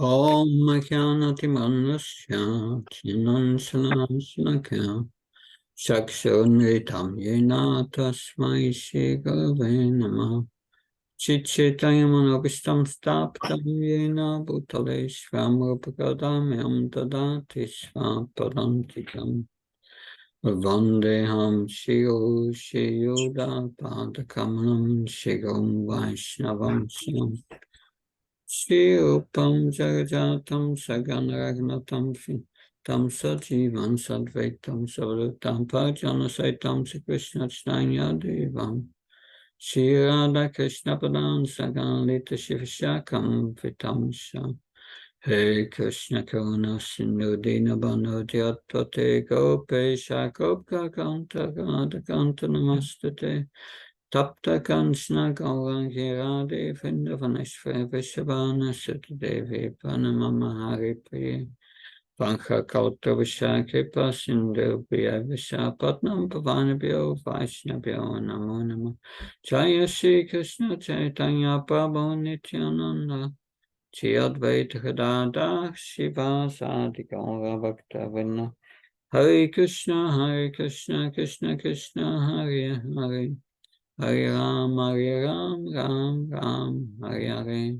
Om Machyanatimanasya Chinansanasnakya Chakshurnitam Yena Tasmai Shri Gurave Namah Chichitayamanopistam Staptam Yena Bhutale Svamrupagadamyam Dadati Svapadantikam Vandeham Shri Shri Yuda Padakamanam Shigam Vaishnavam Shyam Shri Upam Jagajatam Saganaragnatam Tam Sajivan Sadvaitam Savrutam Pajana Saitam Sri Krishna Chaitanya Devam Shri Radha Krishna Padan Saganalita Shivashakam Vitamsha Hare Krishna Karuna Sindhu Dinabano Dyatpate Gopesha Gopka Kanta Radha Kanta Namastate Tapta Kanchna Gaurangi Radhe Vrindavaneshwara Vishabhana Sutadevi Pranamama Hari Priye Pankha Kauta Vishakripa Sindhu Priya Vishapatnam Pavanabhyo Vaishnabhyo Namo Namo Jaya Shri Krishna Chaitanya Prabhu Nityananda Shri Advaita Gadadhar Shivasadi Gaura Bhakta Vrinda Hare Krishna Krishna Krishna Hare Hare Hare Ram, Ram, Hare Hare.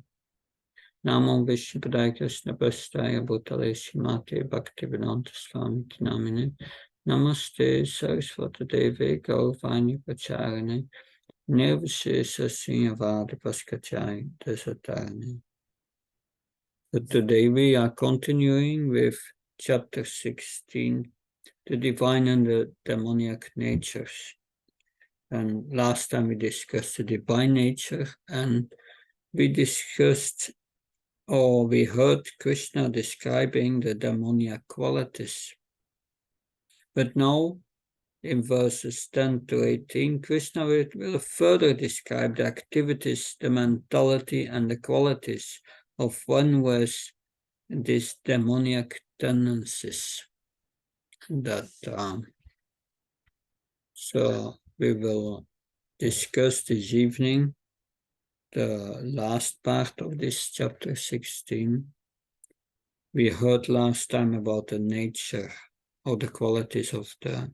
Namo Vishnupadaya Krishna Prasthaya Bhutale Srimate Bhaktivedanta Swami Namine. Namaste Saraswati Devi Gauravani Pacharane. Nirvishesha Srinyavada Paskachai Dasatarane. But today we are continuing with chapter 16, the divine and the demoniac natures. And last time we discussed the divine nature, and we discussed, or we heard Krishna describing the demoniac qualities. But now, in verses 10 to 18, Krishna will further describe the activities, the mentality, and the qualities of one who has these demoniac tendencies. So we will discuss this evening the last part of this chapter 16. We heard last time about the nature or the qualities of the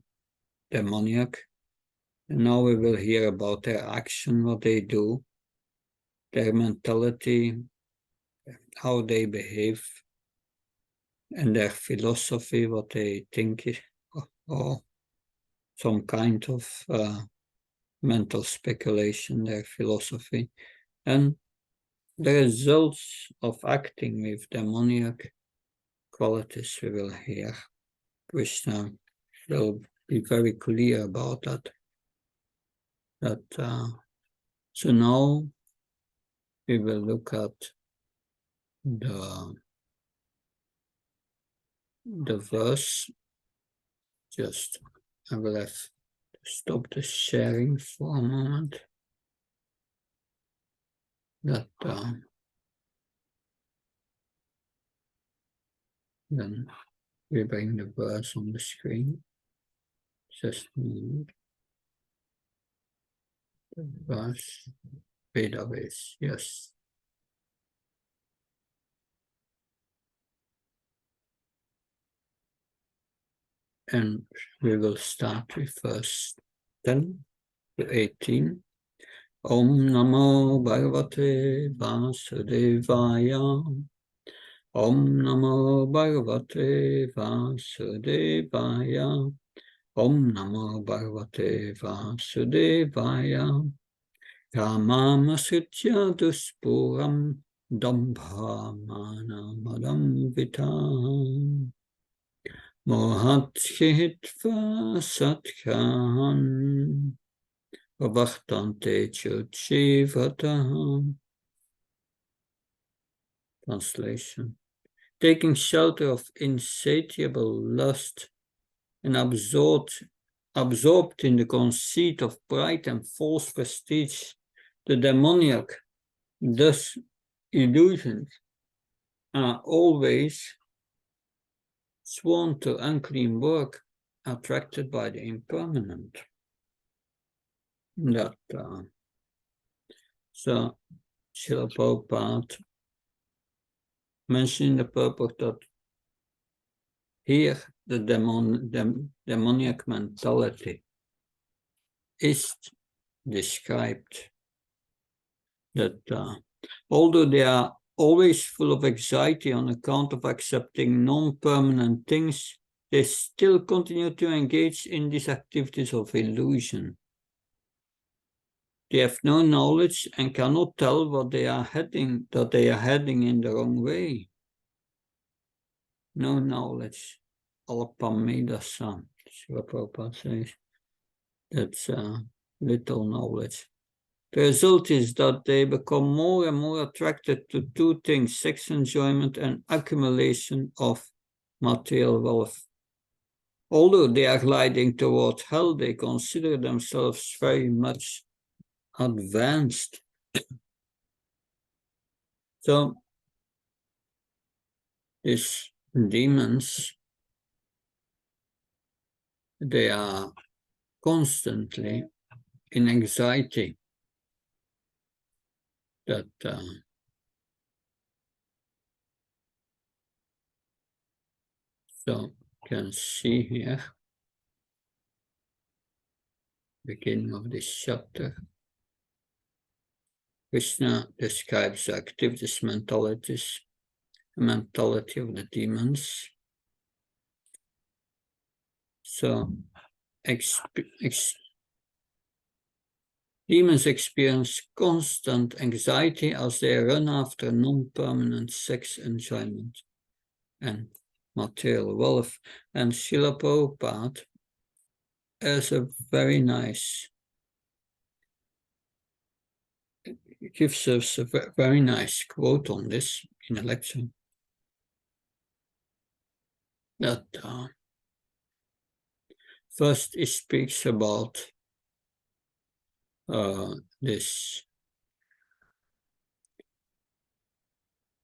demoniac. And now we will hear about their action, what they do, their mentality, how they behave, and their philosophy, what they think, or some kind of mental speculation, their philosophy, and the results of acting with demoniac qualities we will hear. Krishna will be very clear about that. So now we will look at the verse. Just I will have to stop the sharing for a moment. Then we bring the verse on the screen. Just a moment. The verse, BPRS, yes. And we will start with verse 10 to 18. Om Namo Bhagavate Vasudevaya. Om Namo Bhagavate Vasudevaya. Om Namo Bhagavate Vasudevaya. Kamamasritya duspuram dambha manamadam vitam. Mohat hitva satkahan. Vachtante Chuchivataham. Translation. Taking shelter of insatiable lust and absorbed in the conceit of pride and false prestige, the demoniac, thus illusions, are always sworn to unclean work, attracted by the impermanent. So Srila Prabhupada mentioning the purport that here the demoniac mentality is described, that although they are always full of anxiety on account of accepting non-permanent things, they still continue to engage in these activities of illusion. They have no knowledge and cannot tell that they are heading in the wrong way. No knowledge. Alpamedasa, Srila Prabhupada says. That's little knowledge. The result is that they become more and more attracted to two things: sex enjoyment and accumulation of material wealth. Although they are gliding toward hell, they consider themselves very much advanced. So, these demons, they are constantly in anxiety that so you can see here, beginning of this chapter, Krishna describes the activities, mentalities, the mentality of the demons. So, demons experience constant anxiety as they run after non-permanent sex enjoyment and material wealth. And Srila Prabhupada has a very nice, gives us a very nice quote on this in a lecture. That first he speaks about this,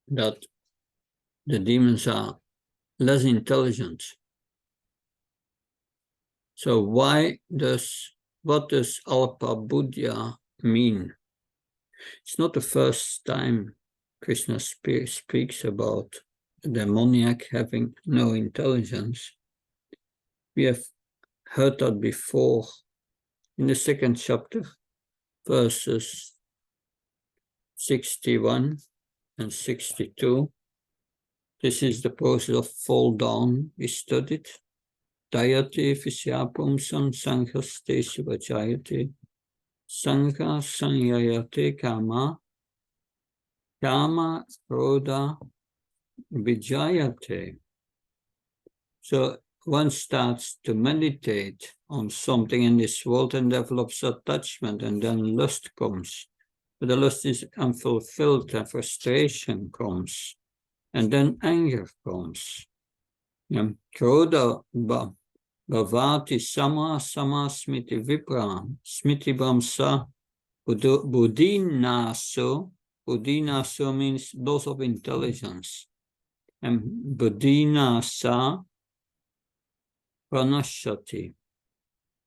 that the demons are less intelligent. So what does Alpa Buddha mean? It's not the first time Krishna speaks about a demoniac having no intelligence. We have heard that before in the second chapter, verses 61 and 62. This is the process of fall down we studied. Dayate visyapumsam sanghas te shivajayate sangha sanyayate kama krodha vijayate. So one starts to meditate on something in this world and develops attachment, and then lust comes. But the lust is unfulfilled and frustration comes, and then anger comes. Krodha bhavati sama smiti vipra smiti vamsa buddhinaso. Buddhinaso means loss of intelligence, and buddhinasa pranashati.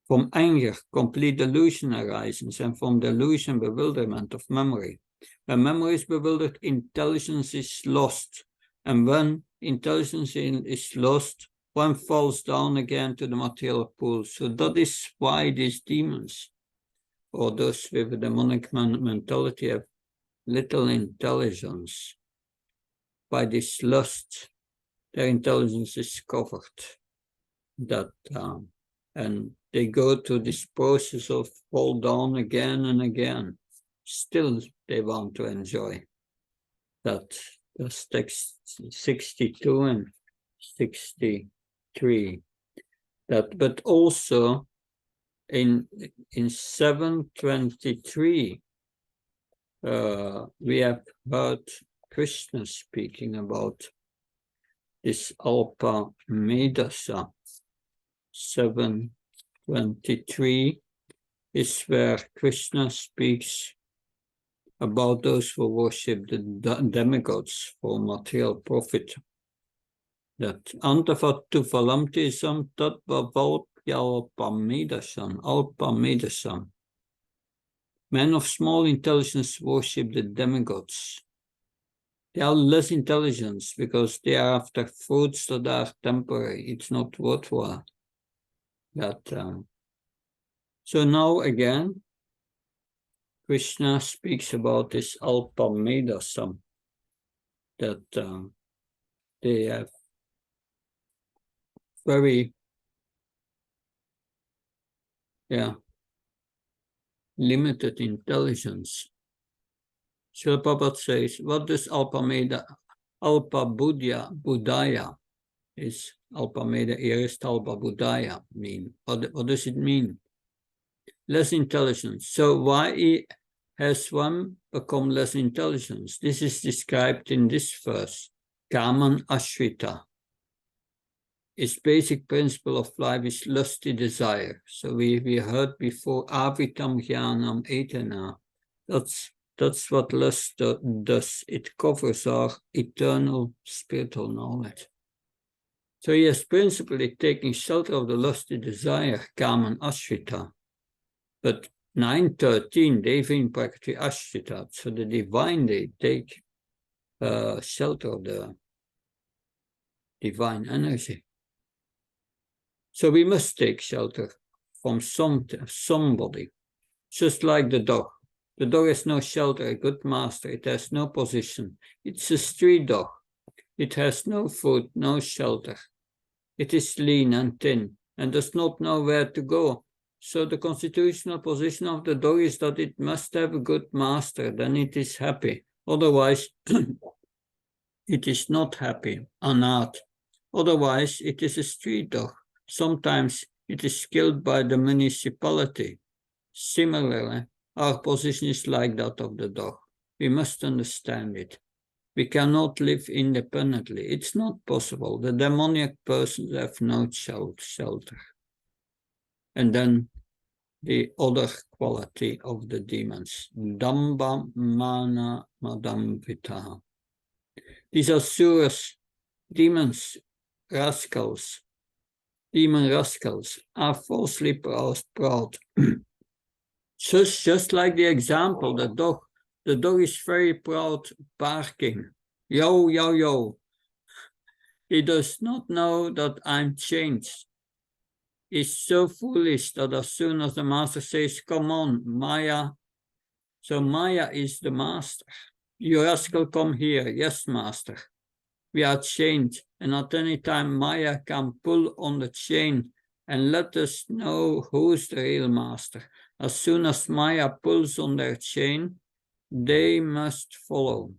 From anger, complete delusion arises, and from delusion, bewilderment of memory. When memory is bewildered, intelligence is lost. And when intelligence is lost, one falls down again to the material pool. So that is why these demons, or those with a demonic mentality, have little intelligence. By this lust, their intelligence is covered. That and they go to this process of fall down again and again. Still, they want to enjoy that. That's text 62 and 63. That, but also in 723, we have heard Krishna speaking about this Alpa Medasa. 723 is where Krishna speaks about those who worship the demigods for material profit. That antavattu phalamtisam alpamedasam. Men of small intelligence worship the demigods. They are less intelligent because they are after fruits that are temporary. It's not worthwhile. So now again, Krishna speaks about this Alpamedasam, that they have very limited intelligence. Srila Prabhupada says, what does Alpa Buddhaya is Alpameda Erist Alpa Buddhaya mean? What does it mean? Less intelligence. So why has one become less intelligent? This is described in this verse. Kaman Ashrita. Its basic principle of life is lusty desire. So we heard before, Avitam Jnanam Etana. That's what lust does. It covers our eternal spiritual knowledge. So he is principally taking shelter of the lusty desire, Kaman Ashrita. But 913, Devin Prakriti Ashrita. So the divine, they take shelter of the divine energy. So we must take shelter from somebody, just like the dog. The dog has no shelter, a good master. It has no position. It's a street dog. It has no food, no shelter. It is lean and thin and does not know where to go. So the constitutional position of the dog is that it must have a good master, then it is happy. Otherwise, it is not happy, anat. Otherwise, it is a street dog. Sometimes it is killed by the municipality. Similarly, our position is like that of the dog. We must understand it. We cannot live independently. It's not possible. The demoniac persons have no shelter. And then the other quality of the demons. Damba mana madamvita. These are suras, demons, rascals. Demon rascals are falsely proud. Just like the example, the dog is very proud, barking. Yo, yo, yo. He does not know that I'm changed. He's so foolish that as soon as the master says, come on, Maya. So Maya is the master. You rascal, come here. Yes, master. We are chained, and at any time Maya can pull on the chain and let us know who's the real master. As soon as Maya pulls on their chain, they must follow.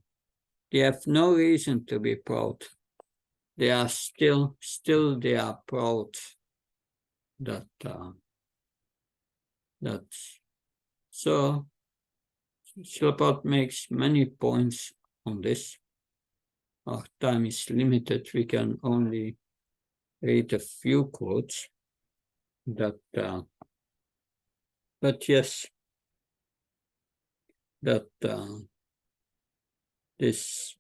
They have no reason to be proud. They are still they are proud that so Srila makes many points on this. Our time is limited. We can only read a few quotes. But yes, this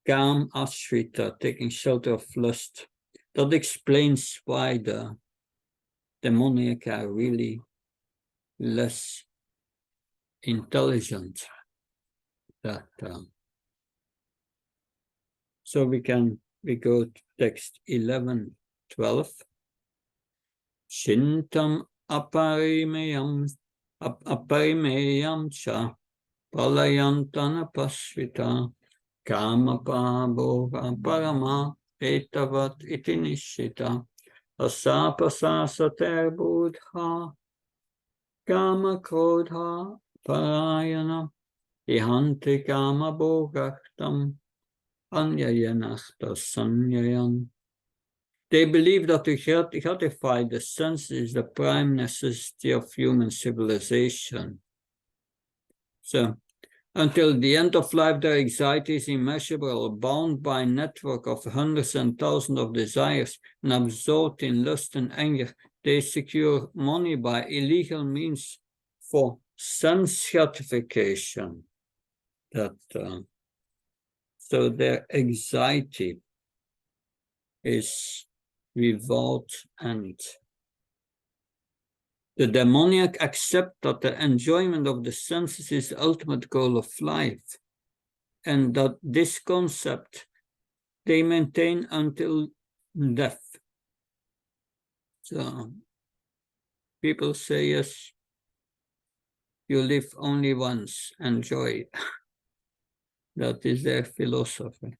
Kam Ashrita, taking shelter of lust, that explains why the demoniac are really less intelligent. So we go to text 11:12. Shintam aparimeyam cha palayantana pasvita kamapa bhoga parama etavat iti nishita asapasa sater buddha kama krodha parayana ihante kama bhogaktam anyayanachta sanyayan. They believe that to gratify the senses is the prime necessity of human civilization. So, until the end of life, their anxiety is immeasurable, bound by a network of hundreds and thousands of desires, and absorbed in lust and anger. They secure money by illegal means for sense gratification. So their anxiety is without end. The demoniac accept that the enjoyment of the senses is the ultimate goal of life, and that this concept they maintain until death. So people say, yes, you live only once, enjoy. That is their philosophy.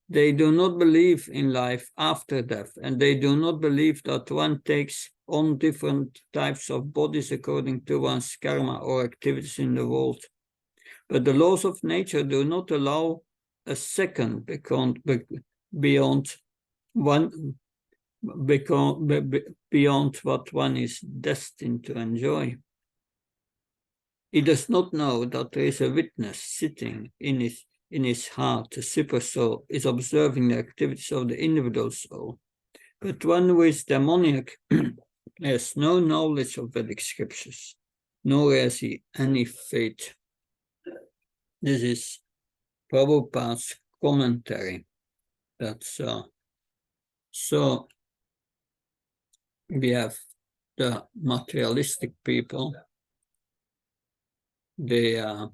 They do not believe in life after death, and they do not believe that one takes on different types of bodies according to one's karma or activities in the world. But the laws of nature do not allow a second beyond what one is destined to enjoy. He does not know that there is a witness sitting in his heart. The super soul is observing the activities of the individual soul. But one who is demoniac has no knowledge of Vedic scriptures, nor has he any faith. This is Prabhupada's commentary. That's so we have the materialistic people. They are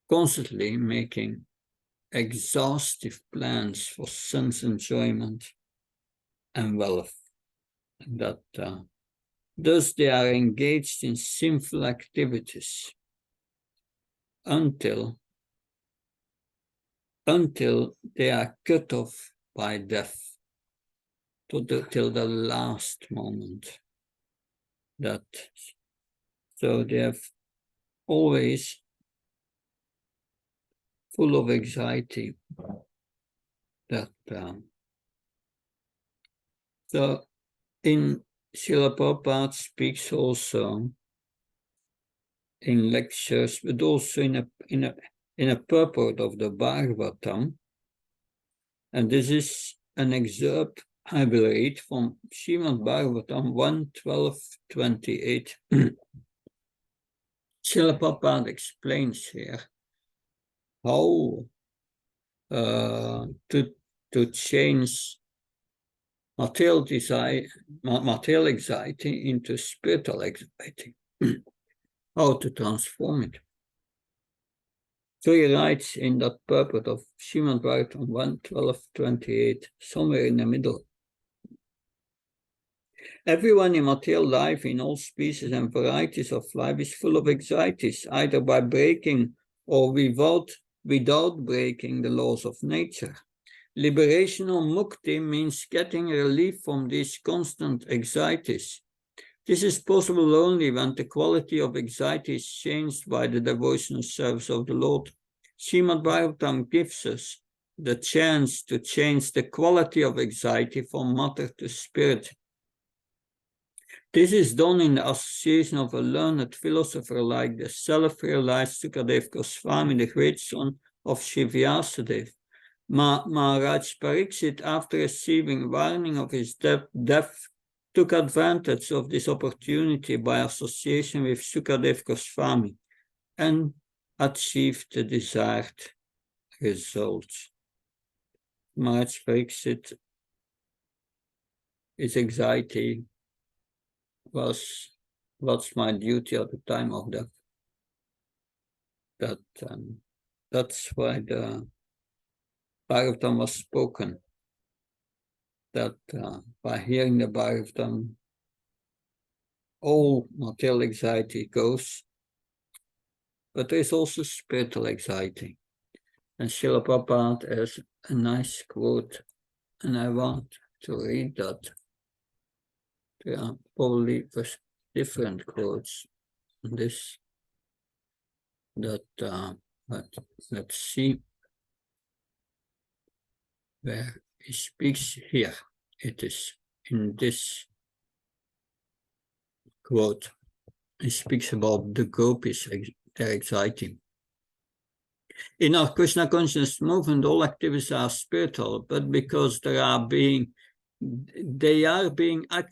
constantly making exhaustive plans for sense enjoyment and wealth. That thus they are engaged in sinful activities until they are cut off by death till the last moment. So they have always full of anxiety. So in Srila Prabhupada speaks also in lectures, but also in a purport of the Bhagavatam, and this is an excerpt I will read from Srimad Bhagavatam 1:12-28. Srila Prabhupada explains here how to change material anxiety into spiritual anxiety, how to transform it. So he writes in that purport of Srimad Bhagavatam 1:12-28, somewhere in the middle. Everyone in material life, in all species and varieties of life, is full of anxieties, either by breaking or without breaking the laws of nature. Liberation or mukti means getting relief from these constant anxieties. This is possible only when the quality of anxiety is changed by the devotional service of the Lord. Srimad Bhagavatam gives us the chance to change the quality of anxiety from matter to spirit. This is done in the association of a learned philosopher like the self-realized Sukadeva Goswami, the great son of Shivyasadeva. Maharaj Pariksit, after receiving warning of his death, took advantage of this opportunity by association with Sukadeva Goswami and achieved the desired results. Maharaj Pariksit, his anxiety was, what's my duty at the time of death? That's why the Bhagavatam was spoken, that by hearing the Bhagavatam, all material anxiety goes, but there is also spiritual anxiety. And Srila Prabhupada has a nice quote, and I want to read that. There are probably different quotes in this, but let's see where he speaks here. It is in this quote. He speaks about the gopis, their anxiety. In our Krishna consciousness movement, all activities are spiritual, but because they are being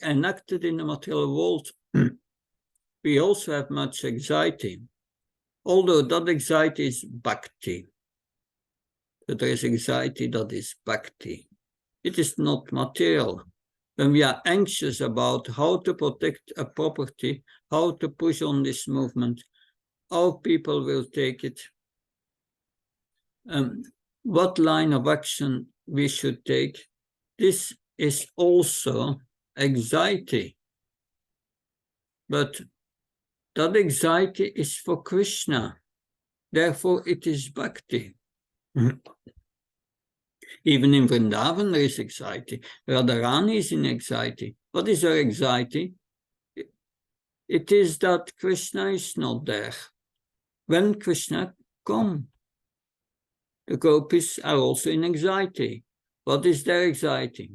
enacted in the material world, we also have much anxiety. Although that anxiety is bhakti, but there is anxiety that is bhakti. It is not material, when we are anxious about how to protect a property, how to push on this movement, how people will take it, what line of action we should take, this is also anxiety. But that anxiety is for Krishna. Therefore, it is Bhakti. Even in Vrindavan, there is anxiety. Radharani is in anxiety. What is her anxiety? It is that Krishna is not there. When Krishna comes, the gopis are also in anxiety. What is their anxiety?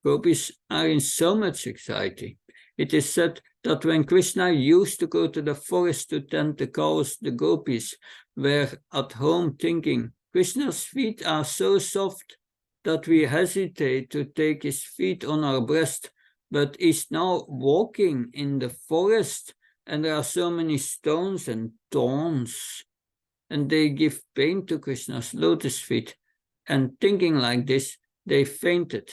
Gopis are in so much anxiety. It is said that when Krishna used to go to the forest to tend the cows, the gopis were at home thinking, Krishna's feet are so soft that we hesitate to take his feet on our breast, but he's now walking in the forest and there are so many stones and thorns, and they give pain to Krishna's lotus feet. And thinking like this, they fainted.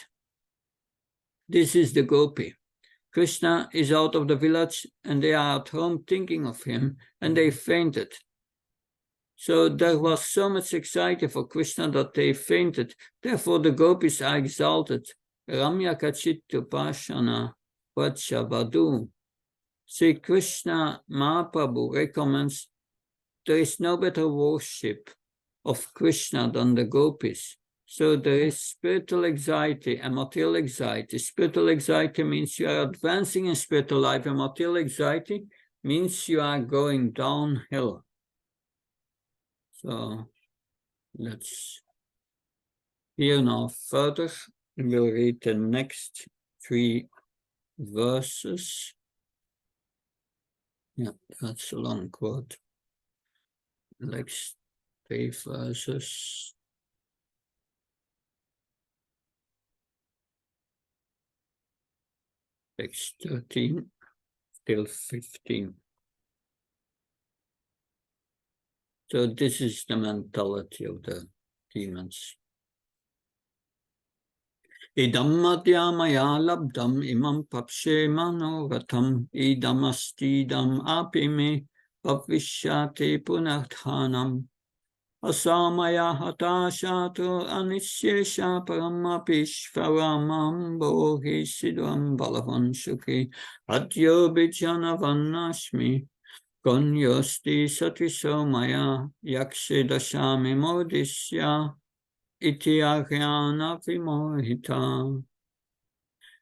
This is the gopi. Krishna is out of the village and they are at home thinking of him, and they fainted. So there was so much anxiety for Krishna that they fainted. Therefore the gopis are exalted. Ramya Kachittu Pashana Vachavadu. Sri Krishna Mahaprabhu recommends there is no better worship of Krishna than the gopis. So there is spiritual anxiety and material anxiety. Spiritual anxiety means you are advancing in spiritual life, and material anxiety means you are going downhill. So let's hear now further. We'll read the next 3 verses. Yeah, that's a long quote. Next 3 verses. Text 13 till 15. So this is the mentality of the demons. Idam madhyamaya labdam imam papshe manoratam idam astidam apime pavishyate punarthanam asamaya hatashatu anisyesha paramapishvaramam bohi sidvam balavan shukhi adyo bijanavanashmi Konyosti satisomaya yakshe dashami modisya iti agyana vimohita.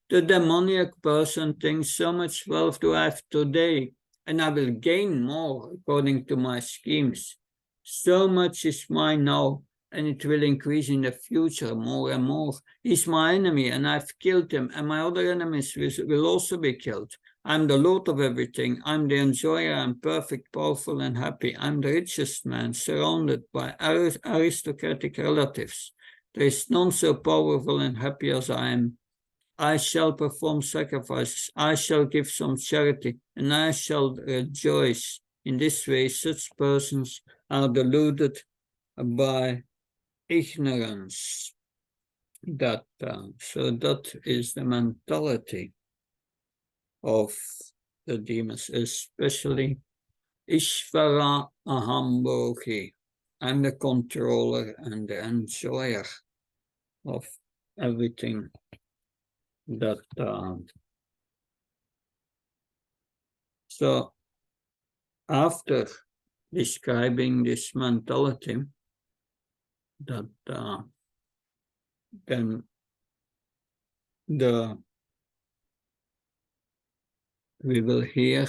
The demoniac person thinks so much wealth do I have today, and I will gain more according to my schemes. So much is mine now, and it will increase in the future more and more. He's my enemy, and I've killed him, and my other enemies will also be killed. I'm the Lord of everything. I'm the enjoyer. I'm perfect, powerful, and happy. I'm the richest man, surrounded by aristocratic relatives. There is none so powerful and happy as I am. I shall perform sacrifices. I shall give some charity, and I shall rejoice. In this way, such persons are deluded by ignorance. So that is the mentality of the demons, especially Ishvara Ahambhogi. I'm the controller and the enjoyer of everything that. So after describing this mentality, that then we will hear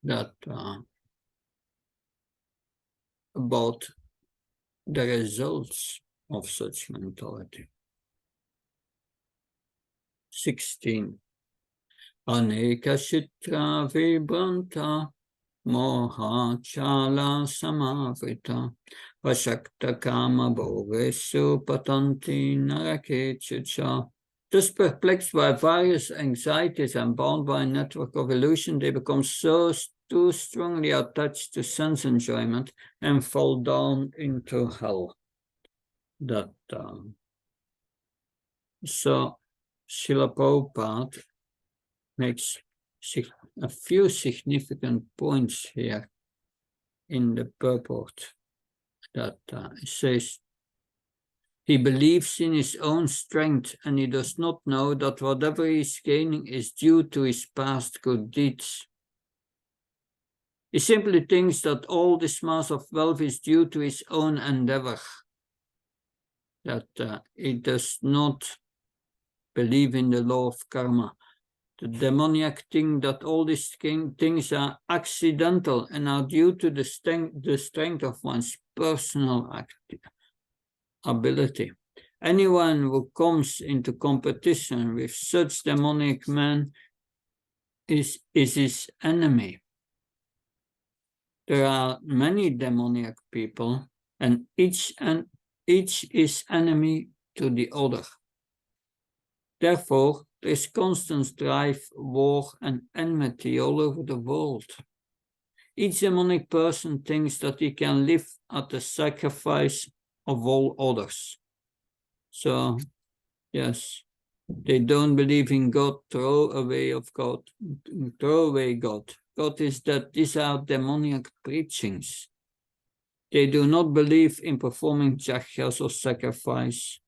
that about the results of such mentality. 16. Aneka shitra vibranta moha chala samavrita vashakta kama bhogesu patanti narakecha. Just perplexed by various anxieties and bound by a network of illusion, they become too strongly attached to sense enjoyment and fall down into hell. That So Srila Prabhupada makes a few significant points here in the purport that it says, he believes in his own strength and he does not know that whatever he is gaining is due to his past good deeds. He simply thinks that all this mass of wealth is due to his own endeavor, that he does not believe in the law of karma. The demoniac think that all these things are accidental and are due to the strength of one's personal ability. Anyone who comes into competition with such demoniac man is his enemy. There are many demoniac people, and each is enemy to the other. Therefore, there is constant strife, war, and enmity all over the world. Each demonic person thinks that he can live at the sacrifice of all others. So, yes, they don't believe in God, throw away God. God is that these are demoniac preachings. They do not believe in performing yagyas or sacrifice.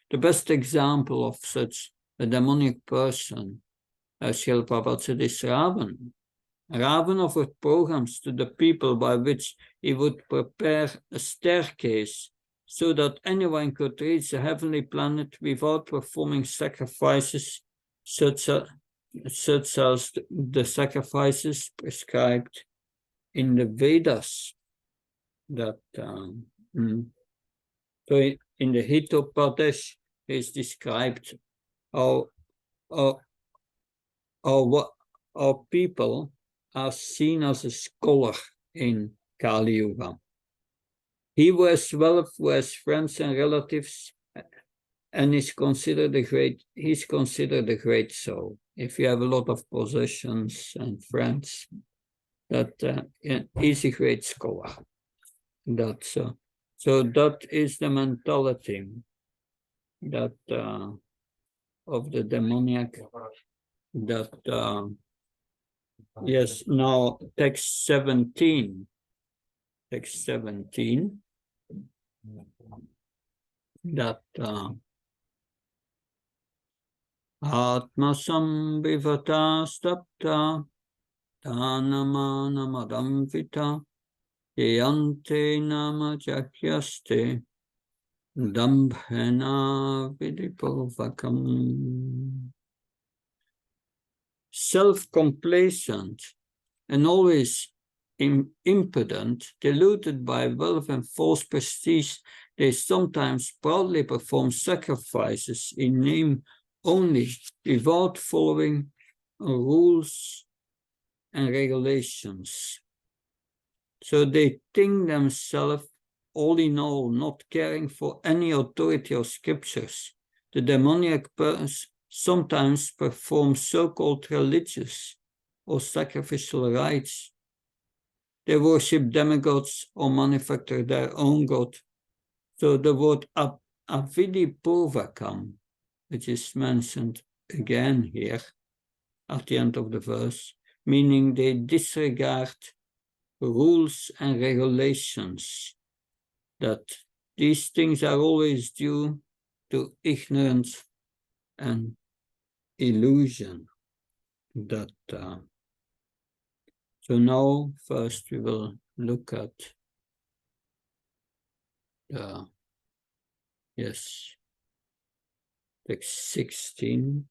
The best example of such a demonic person, as Srila Prabhupada said, is Ravan. Ravan offered programs to the people by which he would prepare a staircase so that anyone could reach the heavenly planet without performing sacrifices such as the sacrifices prescribed in the Vedas. So in the Hitopadesh is described how people are seen as a scholar in Kali Yuga. He who has wealth, who has friends and relatives, and he's considered a great soul. If you have a lot of possessions and friends, he's a great scholar. So that is the mentality that of the demoniac. Yes. Now text 17. Text 17. That Atma sambhivata stapta dhanamanamadam vita yante nama jakyaste dambhena vidipurvakam. Self-complacent and always impudent, deluded by wealth and false prestige, they sometimes proudly perform sacrifices in name only, without following rules and regulations. So they think themselves all in all, not caring for any authority or scriptures. The demoniac person sometimes performs so-called religious or sacrificial rites. They worship demigods or manufacture their own god. So the word avidipurvakam, which is mentioned again here at the end of the verse, meaning they disregard rules and regulations, that these things are always due to ignorance and illusion. So now first we will look at text 16.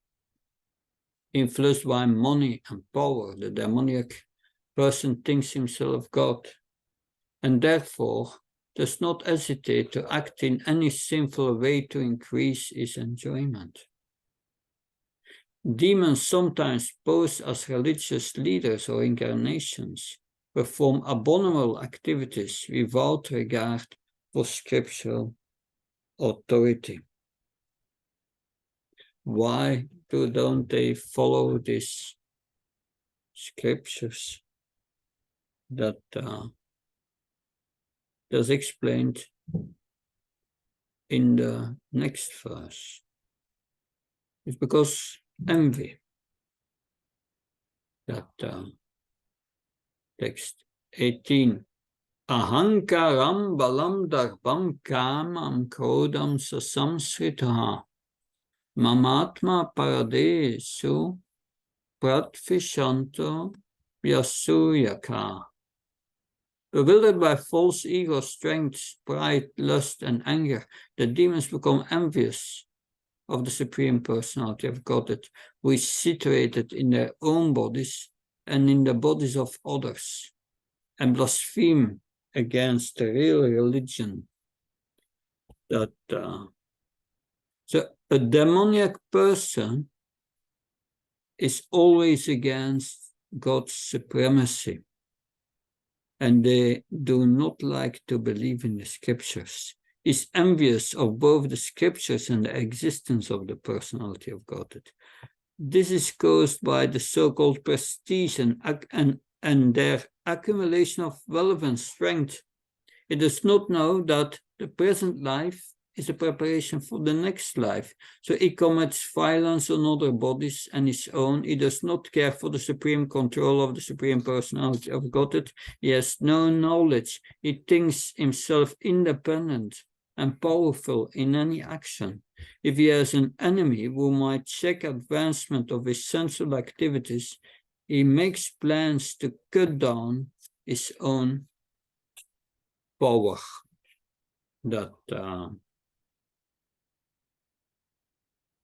Influenced by money and power, the demoniac person thinks himself God, and therefore does not hesitate to act in any sinful way to increase his enjoyment. Demons sometimes pose as religious leaders or incarnations, perform abominable activities without regard for scriptural authority. Why don't they follow these scriptures? That's explained in the next verse. It's because envy. That text 18. Ahankaram balam darbam kamam krodam sasamsritaha mamatma paradesu pratvishanto yasuyaka. Bewildered by false ego, strength, pride, lust, and anger, the demons become envious of the Supreme Personality of Godhead, who is situated in their own bodies and in the bodies of others, and blaspheme against the real religion. That so a demoniac person is always against God's supremacy, and they do not like to believe in the scriptures. Is envious of both the scriptures and the existence of the personality of Godhead. This is caused by the so-called prestige and their accumulation of relevant strength. It does not know that the present life is a preparation for the next life. So he commits violence on other bodies and his own. He does not care for the supreme control of the Supreme Personality of Godhead. He has no knowledge. He thinks himself independent and powerful in any action. If he has an enemy who might check advancement of his sensual activities, he makes plans to cut down his own power. That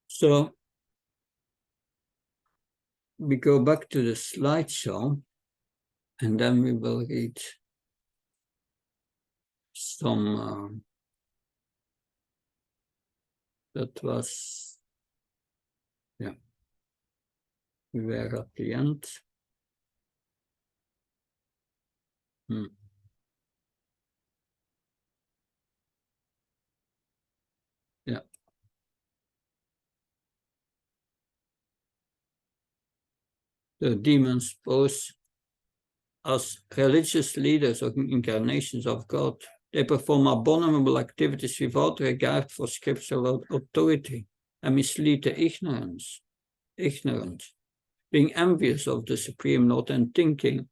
so we go back to the slideshow, and then we will read some. That was, yeah, we were at the end. Yeah. The demons pose as religious leaders or incarnations of God. They perform abominable activities without regard for scriptural authority and mislead the ignorant, being envious of the Supreme Lord and thinking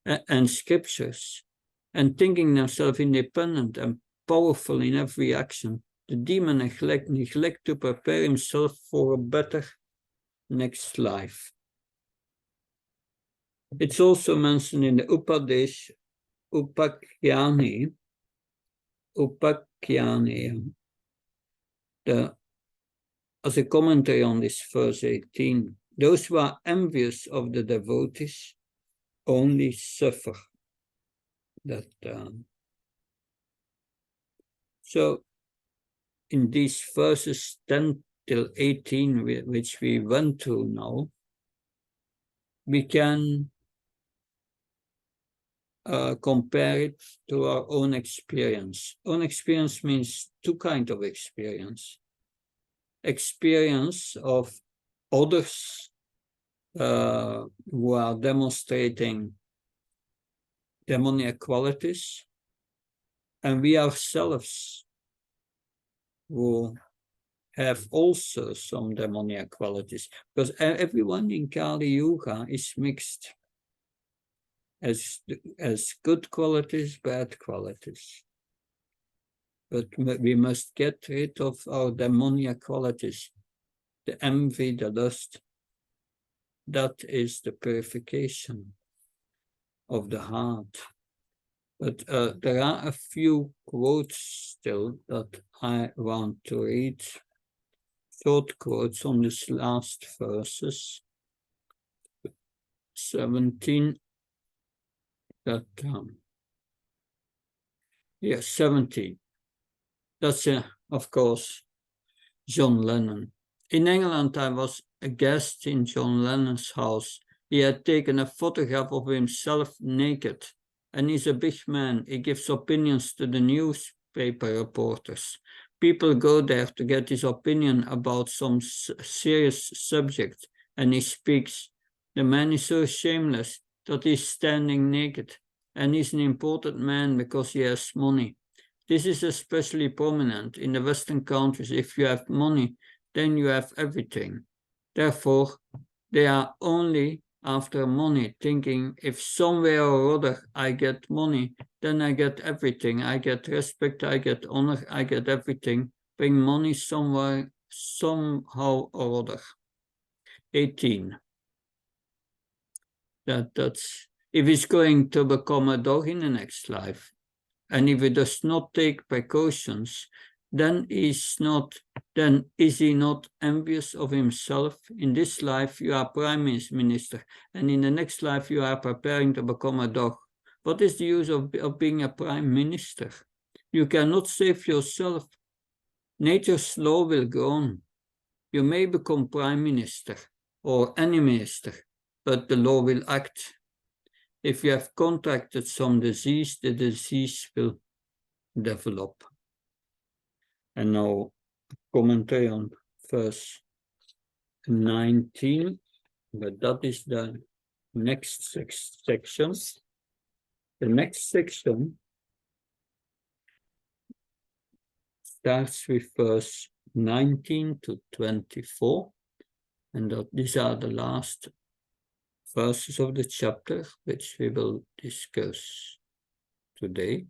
and scriptures, and thinking themselves independent and powerful in every action. The demon neglect to prepare himself for a better next life. It's also mentioned in the Upakyani, as a commentary on this verse 18. Those who are envious of the devotees only suffer. That so in these verses 10 till 18, which we went through now, we can compare it to our own experience. Own experience means two kinds of experience. Experience of others who are demonstrating demoniac qualities, and we ourselves who have also some demoniac qualities, because everyone in Kali Yuga is mixed, as good qualities, bad qualities. But we must get rid of our demoniac qualities, the envy, the lust. That is the purification of the heart. But there are a few quotes still that I want to read. Short quotes on these last verses. 17. That 17. That's of course John Lennon. In England, I was a guest in John Lennon's house. He had taken a photograph of himself naked, and he's a big man. He gives opinions to the newspaper reporters. People go there to get his opinion about some serious subject, and he speaks. The man is so shameless that he's standing naked, and he's an important man because he has money. This is especially prominent in the Western countries. If you have money, then you have everything. Therefore, they are only after money, thinking if somewhere or other I get money, then I get everything. I get respect, I get honor, I get everything. Bring money somewhere, somehow or other. 18. That's if he's going to become a dog in the next life, and if he does not take precautions, then is he not envious of himself? In this life you are prime minister, and in the next life you are preparing to become a dog. What is the use of being a prime minister? You cannot save yourself. Nature's law will go on. You may become prime minister or any minister, but the law will act. If you have contracted some disease, the disease will develop. And now commentary on verse 19, but that is the next section. The next section starts with verse 19 to 24, and these are the last verses of the chapter, which we will discuss today.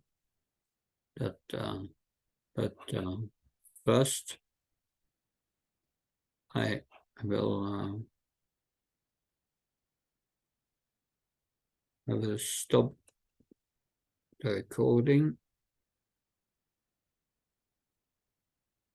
First, I will stop the recording